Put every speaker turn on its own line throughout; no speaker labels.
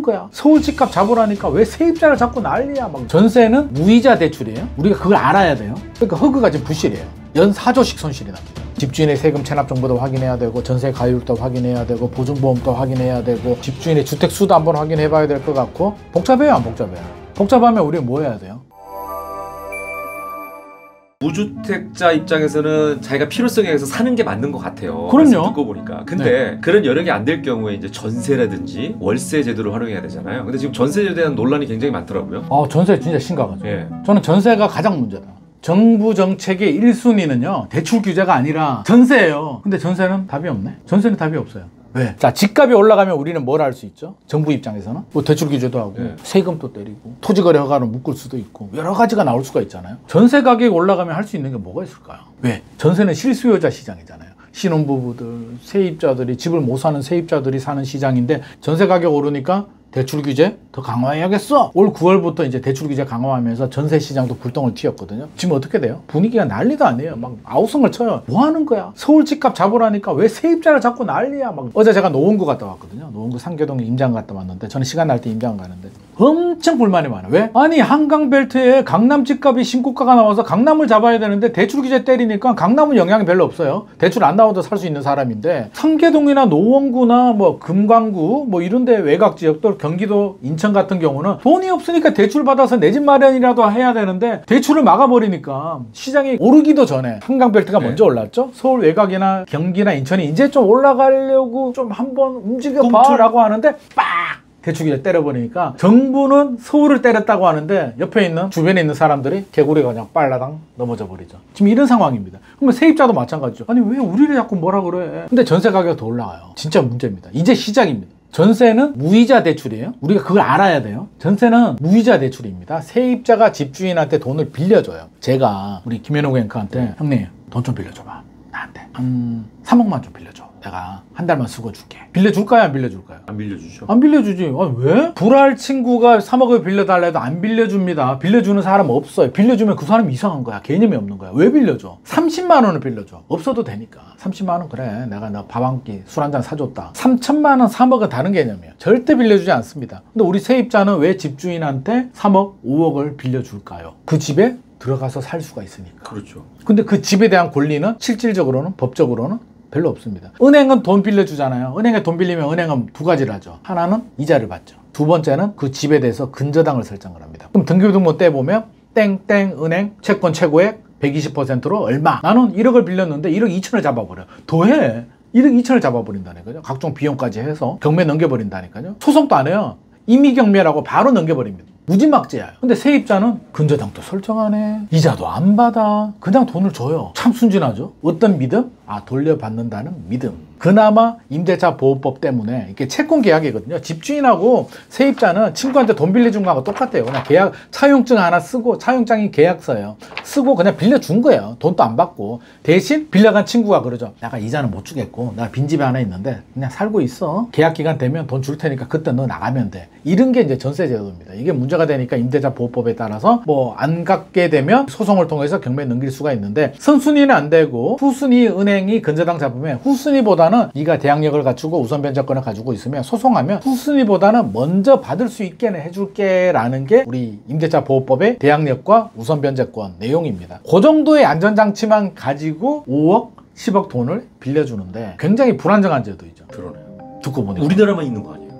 하는 거야? 서울 집값 잡으라니까 왜 세입자를 자꾸 난리야? 막. 전세는 무이자 대출이에요. 우리가 그걸 알아야 돼요. 그러니까 허그가 지금 부실이에요. 연 4조씩 손실이 납니다. 집주인의 세금 체납 정보도 확인해야 되고, 전세 가율도 확인해야 되고, 보증보험도 확인해야 되고, 집주인의 주택 수도 한번 확인해 봐야 될 것 같고. 복잡해요, 안 복잡해요? 복잡하면 우리 뭐 해야 돼요?
무주택자 입장에서는 자기가 필요성에 의해서 사는 게 맞는 것 같아요.
그럼요.
듣고 보니까. 근데 그런 여력이 안 될 경우에 이제 전세라든지 월세 제도를 활용해야 되잖아요. 근데 지금 전세에 대한 논란이 굉장히 많더라고요.
전세 진짜 심각하죠.
예.
저는 전세가 가장 문제다. 정부 정책의 1순위는요, 대출 규제가 아니라 전세예요. 근데 전세는 답이 없네. 전세는 답이 없어요. 왜? 자, 집값이 올라가면 우리는 뭘 할 수 있죠? 정부 입장에서는 뭐 대출 규제도 하고, 세금도 때리고, 토지거래 허가로 묶을 수도 있고, 여러 가지가 나올 수가 있잖아요. 전세 가격이 올라가면 할 수 있는 게 뭐가 있을까요? 왜? 전세는 실수요자 시장이잖아요. 신혼부부들, 세입자들이, 집을 못 사는 세입자들이 사는 시장인데, 전세 가격 오르니까 대출 규제 더 강화해야겠어. 올 9월부터 이제 대출 규제 강화하면서 전세 시장도 불똥을 튀었거든요. 지금 어떻게 돼요? 분위기가 난리도 아니에요. 막 아우성을 쳐요. 뭐 하는 거야? 서울 집값 잡으라니까 왜 세입자를 자꾸 난리야? 막. 어제 제가 노원구 갔다 왔거든요. 노원구 상계동에 임장 갔다 왔는데, 저는 시간 날 때 임장 가는데 엄청 불만이 많아요. 왜? 아니, 한강벨트에 강남 집값이 신고가가 나와서 강남을 잡아야 되는데 대출 규제 때리니까 강남은 영향이 별로 없어요. 대출 안 나와도 살 수 있는 사람인데, 상계동이나 노원구나 뭐 금광구 뭐 이런 데 외곽 지역도, 경기도 인천 같은 경우는 돈이 없으니까 대출 받아서 내 집 마련이라도 해야 되는데 대출을 막아버리니까 시장이 오르기도 전에 한강벨트가 먼저 올랐죠. 서울 외곽이나 경기나 인천이 이제 좀 올라가려고 좀 한번 움직여봐 라고 하는데 빡! 대출 규제 때려버리니까 정부는 서울을 때렸다고 하는데 옆에 있는, 주변에 있는 사람들이 개구리가 그냥 빨라당 넘어져 버리죠. 지금 이런 상황입니다. 그러면 세입자도 마찬가지죠. 아니, 왜 우리를 자꾸 뭐라 그래? 근데 전세 가격이 더 올라가요. 진짜 문제입니다. 이제 시작입니다. 전세는 무이자 대출이에요. 우리가 그걸 알아야 돼요. 전세는 무이자 대출입니다. 세입자가 집주인한테 돈을 빌려줘요. 제가 우리 김현욱 앵커한테, 형님 돈 좀 빌려줘봐. 나한테 한 3억만 좀 빌려줘. 내가 한 달만 쓰고 줄게. 빌려줄까요? 안 빌려줄까요?
안 빌려주죠.
안 빌려주지. 아니, 왜? 불알 친구가 3억을 빌려달라 해도 안 빌려줍니다. 빌려주는 사람 없어요. 빌려주면 그 사람이 이상한 거야. 개념이 없는 거야. 왜 빌려줘? 30만 원을 빌려줘. 없어도 되니까. 30만 원 그래. 내가 너 밥 한 끼, 술 한 잔 사줬다. 3천만 원, 3억은 다른 개념이에요. 절대 빌려주지 않습니다. 근데 우리 세입자는 왜 집주인한테 3억, 5억을 빌려줄까요? 그 집에 들어가서 살 수가 있으니까.
그렇죠.
근데 그 집에 대한 권리는 실질적으로는, 법적으로는 별로 없습니다. 은행은 돈 빌려주잖아요. 은행에 돈 빌리면 은행은 두 가지를 하죠. 하나는 이자를 받죠. 두 번째는 그 집에 대해서 근저당을 설정을 합니다. 그럼 등기부등본 떼보면 땡땡 은행 채권 최고액 120%로 얼마. 나는 1억을 빌렸는데 1억 2천을 잡아버려. 더해. 1억 2천을 잡아버린다니까요. 각종 비용까지 해서 경매 넘겨버린다니까요. 소송도 안 해요. 임의경매라고 바로 넘겨버립니다. 무지막지해요. 근데 세입자는 근저당도 설정 안 해. 이자도 안 받아. 그냥 돈을 줘요. 참 순진하죠. 어떤 믿음? 돌려받는다는 믿음. 그나마 임대차 보호법 때문에 이게 채권 계약이거든요. 집주인하고 세입자는 친구한테 돈 빌려준 거하고 똑같아요. 그냥 계약, 차용증 하나 쓰고, 차용장이 계약서예요. 쓰고 그냥 빌려준 거예요. 돈도 안 받고. 대신 빌려간 친구가 그러죠. 내가 이자는 못 주겠고, 나 빈집에 하나 있는데 그냥 살고 있어. 계약 기간 되면 돈 줄 테니까 그때 너 나가면 돼. 이런 게 이제 전세 제도입니다. 이게 문제가 되니까 임대차 보호법에 따라서 뭐 안 갚게 되면 소송을 통해서 경매에 넘길 수가 있는데, 선순위는 안 되고 후순위 은행이 근저당 잡으면 후순위보다는 네가 대항력을 갖추고 우선 변제권을 가지고 있으면 소송하면 후순위보다는 먼저 받을 수 있게 해줄게 라는 게 우리 임대차 보호법의 대항력과 우선 변제권 내용입니다. 그 정도의 안전장치만 가지고 5억, 10억 돈을 빌려주는데 굉장히 불안정한 제도이죠.
그러네요.
듣고 보니까
우리나라만 있는 거 아니에요?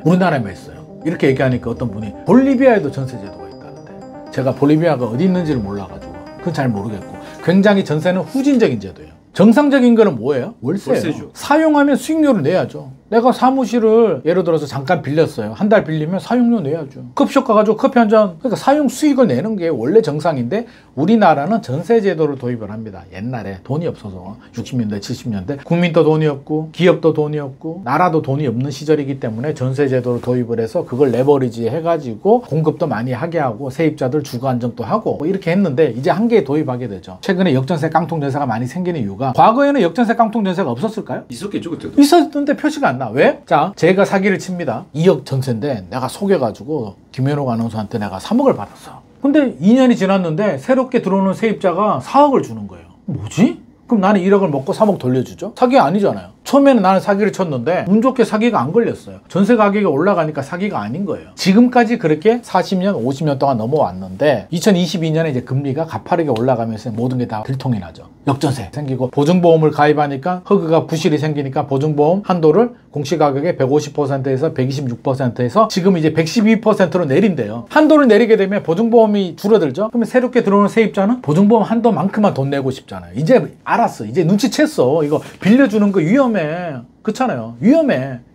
우리나라에만 있어요. 이렇게 얘기하니까 어떤 분이 볼리비아에도 전세 제도가 있다는데, 제가 볼리비아가 어디 있는지를 몰라가지고 그건 잘 모르겠고, 굉장히 전세는 후진적인 제도예요. 정상적인 거는 뭐예요? 월세예요.
월세죠.
사용하면 수익료를 내야죠. 내가 사무실을 예를 들어서 잠깐 빌렸어요. 한 달 빌리면 사용료 내야죠. 커피숍 가가지고 커피 한 잔, 그러니까 사용 수익을 내는 게 원래 정상인데, 우리나라는 전세 제도를 도입을 합니다. 옛날에 돈이 없어서 60년대 70년대 국민도 돈이 없고 기업도 돈이 없고 나라도 돈이 없는 시절이기 때문에 전세 제도를 도입을 해서 그걸 레버리지 해가지고 공급도 많이 하게 하고 세입자들 주거 안정도 하고 뭐 이렇게 했는데, 이제 한계에 도입하게 되죠. 최근에 역전세 깡통 전세가 많이 생기는 이유가, 과거에는 역전세 깡통 전세가 없었을까요?
있었겠죠, 그때도.
있었는데 표시가 안 나. 왜? 자, 제가 사기를 칩니다. 2억 전세인데 내가 속여가지고 김현욱 아나운서한테 내가 3억을 받았어. 근데 2년이 지났는데 새롭게 들어오는 세입자가 4억을 주는 거예요. 뭐지? 그럼 나는 1억을 먹고 3억 돌려주죠? 사기 아니잖아요. 처음에는 나는 사기를 쳤는데 운 좋게 사기가 안 걸렸어요. 전세 가격이 올라가니까 사기가 아닌 거예요. 지금까지 그렇게 40년, 50년 동안 넘어왔는데 2022년에 이제 금리가 가파르게 올라가면서 모든 게 다 들통이 나죠. 역전세 생기고 보증보험을 가입하니까 허그가 부실이 생기니까 보증보험 한도를 공시가격의 150%에서 126%에서 지금 이제 112%로 내린대요. 한도를 내리게 되면 보증보험이 줄어들죠. 그러면 새롭게 들어오는 세입자는 보증보험 한도만큼만 돈 내고 싶잖아요. 이제 알았어. 이제 눈치챘어. 이거 빌려주는 거 위험해. 그렇잖아요.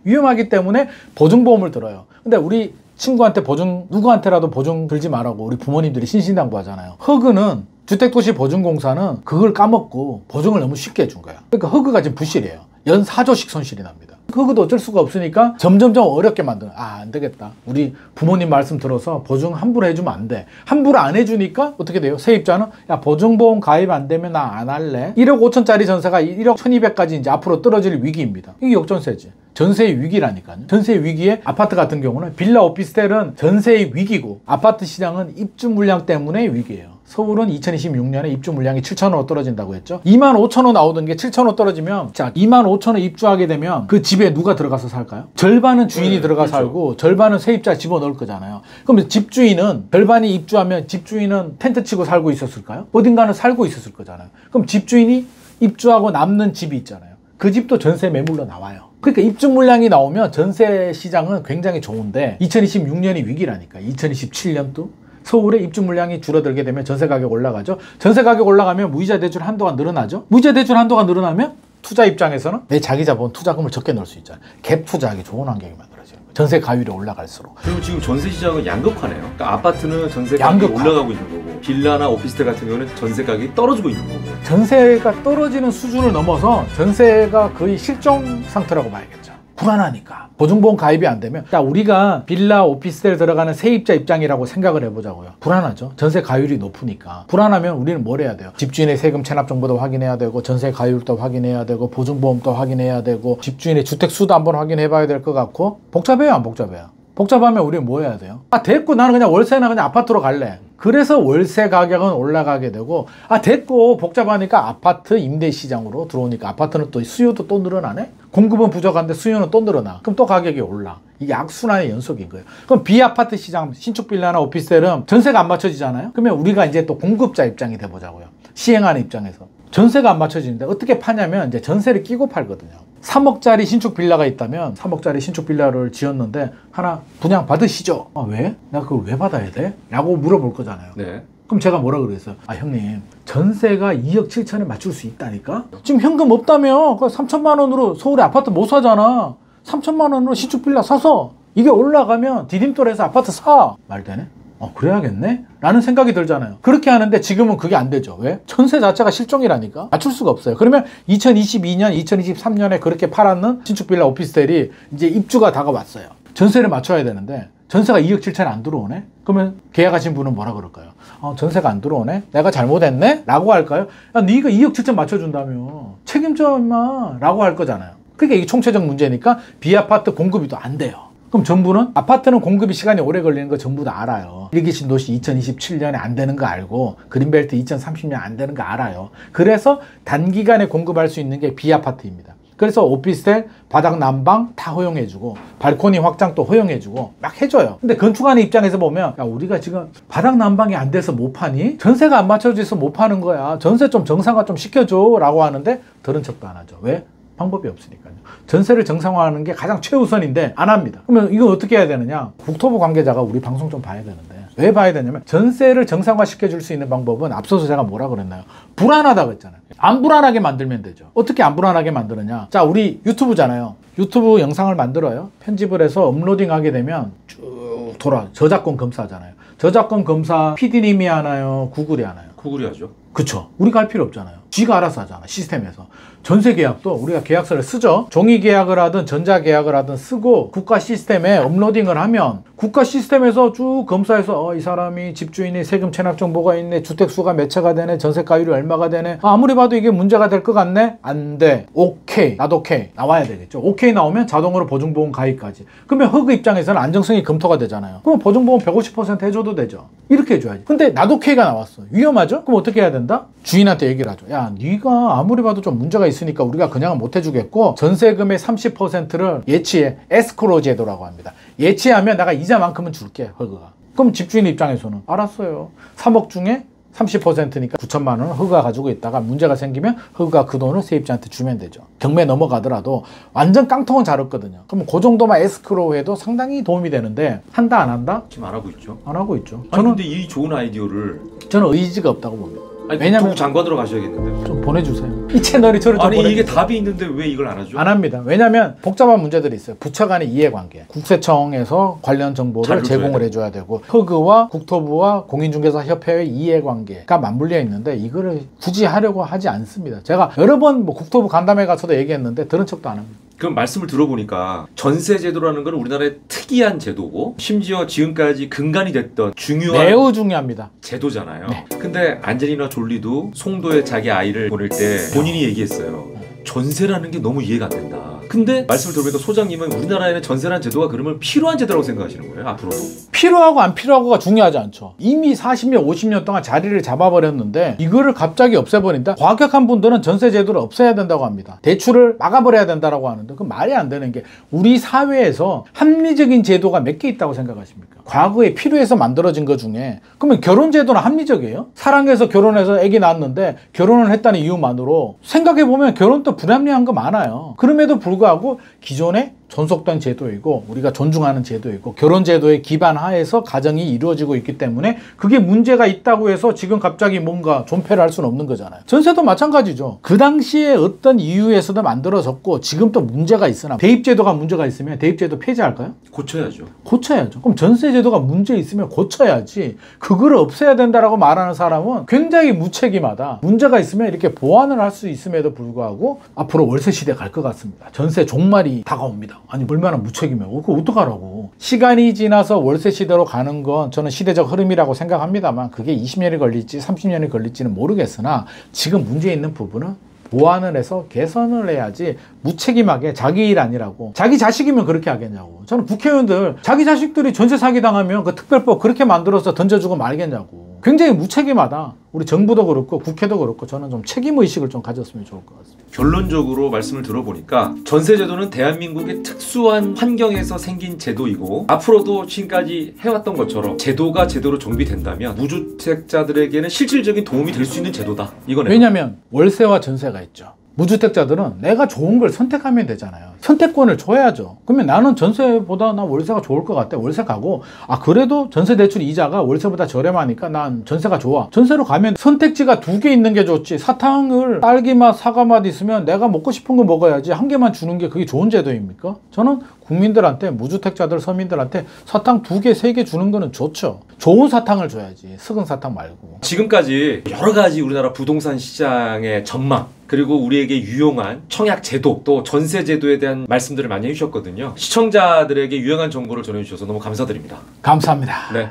위험하기 때문에 보증보험을 들어요. 근데 우리 친구한테 누구한테라도 보증 들지 말라고 우리 부모님들이 신신당부하잖아요. 허그는 주택도시보증공사는 그걸 까먹고 보증을 너무 쉽게 해준 거야. 그러니까 허그가 지금 부실이에요. 연 4조씩 손실이 납니다. 허그도 어쩔 수가 없으니까 점점점 어렵게 만드는. 안 되겠다. 우리 부모님 말씀 들어서 보증 함부로 해주면 안 돼. 함부로 안 해주니까 어떻게 돼요? 세입자는 야 보증보험 가입 안 되면 나 안 할래. 1억 5천짜리 전세가 1억 1200까지 이제 앞으로 떨어질 위기입니다. 이게 역전세지. 전세의 위기라니까요. 전세의 위기에 아파트 같은 경우는 빌라 오피스텔은 전세의 위기고 아파트 시장은 입주 물량 때문에 위기예요. 서울은 2026년에 입주 물량이 7,000호 떨어진다고 했죠. 25,000호 나오던 게 7,000호 떨어지면 자 25,000호 입주하게 되면 그 집에 누가 들어가서 살까요? 절반은 주인이 들어가 그렇죠. 살고 절반은 세입자 집어넣을 거잖아요. 그럼 집주인은 절반이 입주하면 집주인은 텐트 치고 살고 있었을까요? 어딘가는 살고 있었을 거잖아요. 그럼 집주인이 입주하고 남는 집이 있잖아요. 그 집도 전세 매물로 나와요. 그러니까 입주 물량이 나오면 전세 시장은 굉장히 좋은데 2026년이 위기라니까. 2027년도 서울의 입주 물량이 줄어들게 되면 전세 가격 올라가죠. 전세 가격 올라가면 무이자 대출 한도가 늘어나죠. 무이자 대출 한도가 늘어나면 투자 입장에서는 내 자기 자본 투자금을 적게 넣을 수 있잖아요. 갭 투자하기 좋은 환경이 만들어지는 거예요. 전세 가율이 올라갈수록.
그리고 지금 전세 시장은 양극화네요. 그러니까 아파트는 전세 가격이 올라가고 있는 거고 빌라나 오피스텔 같은 경우는 전세 가격이 떨어지고 있는 거고.
전세가 떨어지는 수준을 넘어서 전세가 거의 실종 상태라고 봐야겠죠. 불안하니까. 보증보험 가입이 안 되면 자 우리가 빌라 오피스텔 들어가는 세입자 입장이라고 생각을 해보자고요. 불안하죠. 전세 가율이 높으니까. 불안하면 우리는 뭘 해야 돼요? 집주인의 세금 체납 정보도 확인해야 되고 전세 가율도 확인해야 되고 보증보험도 확인해야 되고 집주인의 주택 수도 한번 확인해 봐야 될 것 같고 복잡해요 안 복잡해요? 복잡하면 우리는 뭐 해야 돼요? 됐고 나는 그냥 월세나 그냥 아파트로 갈래. 그래서 월세 가격은 올라가게 되고 됐고 복잡하니까 아파트 임대 시장으로 들어오니까 아파트는 또 수요도 또 늘어나네? 공급은 부족한데 수요는 또 늘어나. 그럼 또 가격이 올라. 이게 악순환의 연속인 거예요. 그럼 비아파트 시장, 신축 빌라나 오피스텔은 전세가 안 맞춰지잖아요? 그러면 우리가 이제 또 공급자 입장이 돼보자고요. 시행하는 입장에서. 전세가 안 맞춰지는데 어떻게 파냐면 이제 전세를 끼고 팔거든요. 3억짜리 신축 빌라가 있다면 3억짜리 신축 빌라를 지었는데 하나 분양 받으시죠? 왜? 내가 그걸 왜 받아야 돼? 라고 물어볼 거잖아요.
네.
그럼 제가 뭐라 그랬어요? 형님 전세가 2억 7천에 맞출 수 있다니까? 지금 현금 없다며 3천만 원으로 서울에 아파트 못 사잖아. 3천만 원으로 신축 빌라 사서 이게 올라가면 디딤돌에서 아파트 사. 말 되네? 그래야겠네? 라는 생각이 들잖아요. 그렇게 하는데 지금은 그게 안 되죠. 왜? 전세 자체가 실종이라니까? 맞출 수가 없어요. 그러면 2022년, 2023년에 그렇게 팔았는 신축 빌라 오피스텔이 이제 입주가 다가왔어요. 전세를 맞춰야 되는데 전세가 2억 7천에 안 들어오네? 그러면 계약하신 분은 뭐라 그럴까요? 전세가 안 들어오네? 내가 잘못했네? 라고 할까요? 네가 2억 7천 맞춰준다며 책임져 임마 라고 할 거잖아요. 그러니까 이게 총체적 문제니까 비아파트 공급이 또 안 돼요. 그럼 정부는 아파트는 공급이 시간이 오래 걸리는 거 전부 다 알아요. 일기 신도시 2027년에 안 되는 거 알고 그린벨트 2030년 안 되는 거 알아요. 그래서 단기간에 공급할 수 있는 게 비아파트입니다. 그래서 오피스텔, 바닥 난방 다 허용해주고 발코니 확장도 허용해주고 막 해줘요. 근데 건축하는 입장에서 보면 우리가 지금 바닥 난방이 안 돼서 못 파니? 전세가 안 맞춰져서 못 파는 거야. 전세 좀 정상화 좀 시켜줘 라고 하는데 들은 척도 안 하죠. 왜? 방법이 없으니까요. 전세를 정상화하는 게 가장 최우선인데 안 합니다. 그러면 이거 어떻게 해야 되느냐? 국토부 관계자가 우리 방송 좀 봐야 되는데 왜 봐야 되냐면 전세를 정상화 시켜줄 수 있는 방법은 앞서서 제가 뭐라 그랬나요? 불안하다고 했잖아요. 안 불안하게 만들면 되죠. 어떻게 안 불안하게 만드느냐? 자, 우리 유튜브잖아요. 유튜브 영상을 만들어요. 편집을 해서 업로딩 하게 되면 쭉 저작권 검사하잖아요. 저작권 검사 PD님이 하나요? 구글이 하나요?
구글이 하죠.
그쵸. 우리가 할 필요 없잖아요. 지가 알아서 하잖아. 시스템에서. 전세 계약도 우리가 계약서를 쓰죠. 종이 계약을 하든 전자 계약을 하든 쓰고 국가 시스템에 업로딩을 하면 국가 시스템에서 쭉 검사해서 이 사람이 집주인이 세금 체납 정보가 있네. 주택수가 몇 채가 되네. 전세가율이 얼마가 되네. 아무리 봐도 이게 문제가 될 것 같네. 안 돼. 오케이. 나도 오케이. 나와야 되겠죠. 오케이 나오면 자동으로 보증보험 가입까지. 그러면 허그 입장에서는 안정성이 검토가 되잖아요. 그럼 보증보험 150% 해줘도 되죠. 이렇게 해줘야지. 근데 나도 오케이가 나왔어. 위험하죠? 그럼 어떻게 해야 된다? 주인한테 얘기를 하죠. 야 네가 아무리 봐도 좀 문제가 있으니까 우리가 그냥은 못 해주겠고 전세금의 30%를 예치해 에스크로 제도라고 합니다. 예치하면 내가 이자만큼은 줄게 허그가. 그럼 집주인 입장에서는 알았어요. 3억 중에 30%니까 9천만 원을 허그가 가지고 있다가 문제가 생기면 허그가 그 돈을 세입자한테 주면 되죠. 경매 넘어가더라도 완전 깡통은 잘 없거든요. 그럼 그 정도만 에스크로 해도 상당히 도움이 되는데 한다 안 한다?
지금 안 하고 있죠.
안 하고 있죠.
아니, 근데 이 좋은 아이디어를
저는 의지가 없다고 봅니다.
아니,
왜냐면
국토부 장관으로 가셔야겠는데.
좀 보내주세요. 이 채널이 저를 좀
아니
보내주세요.
이게 답이 있는데 왜 이걸 안 하죠?
안 합니다. 왜냐하면 복잡한 문제들이 있어요. 부처 간의 이해관계. 국세청에서 관련 정보를
자료를
제공을
줘야
해줘야 되고 허그와 국토부와 공인중개사 협회의 이해관계가 맞물려 있는데 이거를 굳이 하려고 하지 않습니다. 제가 여러 번 뭐 국토부 간담회 가서도 얘기했는데 들은 척도 안 합니다.
그럼 말씀을 들어보니까 전세 제도라는 건 우리나라의 특이한 제도고 심지어 지금까지 근간이 됐던 중요한
매우 중요합니다.
제도잖아요.
네.
근데 안젤리나 졸리도 송도에 자기 아이를 보낼 때 본인이 얘기했어요. 전세라는 게 너무 이해가 안 된다. 근데 말씀을 들어보니까 소장님은 우리나라에는 전세라는 제도가 그러면 필요한 제도라고 생각하시는 거예요, 앞으로도?
필요하고 안 필요하고가 중요하지 않죠. 이미 40년, 50년 동안 자리를 잡아버렸는데 이거를 갑자기 없애버린다? 과격한 분들은 전세 제도를 없애야 된다고 합니다. 대출을 막아버려야 된다고 하는데 그건 말이 안 되는 게 우리 사회에서 합리적인 제도가 몇 개 있다고 생각하십니까? 과거에 필요해서 만들어진 것 중에 그러면 결혼 제도는 합리적이에요? 사랑해서 결혼해서 아기 낳았는데 결혼을 했다는 이유만으로 생각해보면 결혼도 불합리한 거 많아요. 그럼에도 불구하고 기존에 존속된 제도이고 우리가 존중하는 제도이고 결혼 제도의 기반 하에서 가정이 이루어지고 있기 때문에 그게 문제가 있다고 해서 지금 갑자기 뭔가 존폐를 할 수는 없는 거잖아요. 전세도 마찬가지죠. 그 당시에 어떤 이유에서도 만들어졌고 지금 또 문제가 있으나 대입제도가 문제가 있으면 대입제도 폐지할까요?
고쳐야죠.
고쳐야죠. 그럼 전세제도가 문제 있으면 고쳐야지 그거를 없애야 된다라고 말하는 사람은 굉장히 무책임하다. 문제가 있으면 이렇게 보완을 할 수 있음에도 불구하고 앞으로 월세 시대 갈 것 같습니다. 전세 종말이 다가옵니다. 아니 얼마나 무책임해. 그거 어떡하라고. 시간이 지나서 월세 시대로 가는 건 저는 시대적 흐름이라고 생각합니다만 그게 20년이 걸릴지 30년이 걸릴지는 모르겠으나 지금 문제 있는 부분은 보완을 해서 개선을 해야지 무책임하게 자기 일 아니라고. 자기 자식이면 그렇게 하겠냐고. 저는 국회의원들 자기 자식들이 전세 사기 당하면 그 특별법 그렇게 만들어서 던져주고 말겠냐고. 굉장히 무책임하다. 우리 정부도 그렇고 국회도 그렇고 저는 좀 책임의식을 좀 가졌으면 좋을 것 같습니다.
결론적으로 말씀을 들어보니까 전세 제도는 대한민국의 특수한 환경에서 생긴 제도이고 앞으로도 지금까지 해왔던 것처럼 제도가 제대로 정비된다면 무주택자들에게는 실질적인 도움이 될 수 있는 제도다. 이거네요.
왜냐하면 월세와 전세가 있죠. 무주택자들은 내가 좋은 걸 선택하면 되잖아요. 선택권을 줘야죠. 그러면 나는 전세보다 나 월세가 좋을 것 같아. 월세 가고 그래도 전세 대출 이자가 월세보다 저렴하니까 난 전세가 좋아. 전세로 가면 선택지가 2개 있는 게 좋지. 사탕을 딸기맛 사과맛 있으면 내가 먹고 싶은 거 먹어야지 한 개만 주는 게 그게 좋은 제도입니까? 저는 국민들한테 무주택자들 서민들한테 사탕 2개 3개 주는 거는 좋죠. 좋은 사탕을 줘야지. 썩은 사탕 말고.
지금까지 여러 가지 우리나라 부동산 시장의 전망 그리고 우리에게 유용한 청약 제도 또 전세 제도에 대한 말씀들을 많이 해주셨거든요. 시청자들에게 유용한 정보를 전해주셔서 너무 감사드립니다.
감사합니다.
네.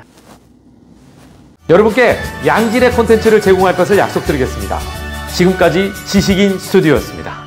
여러분께 양질의 콘텐츠를 제공할 것을 약속드리겠습니다. 지금까지 지식인 스튜디오였습니다.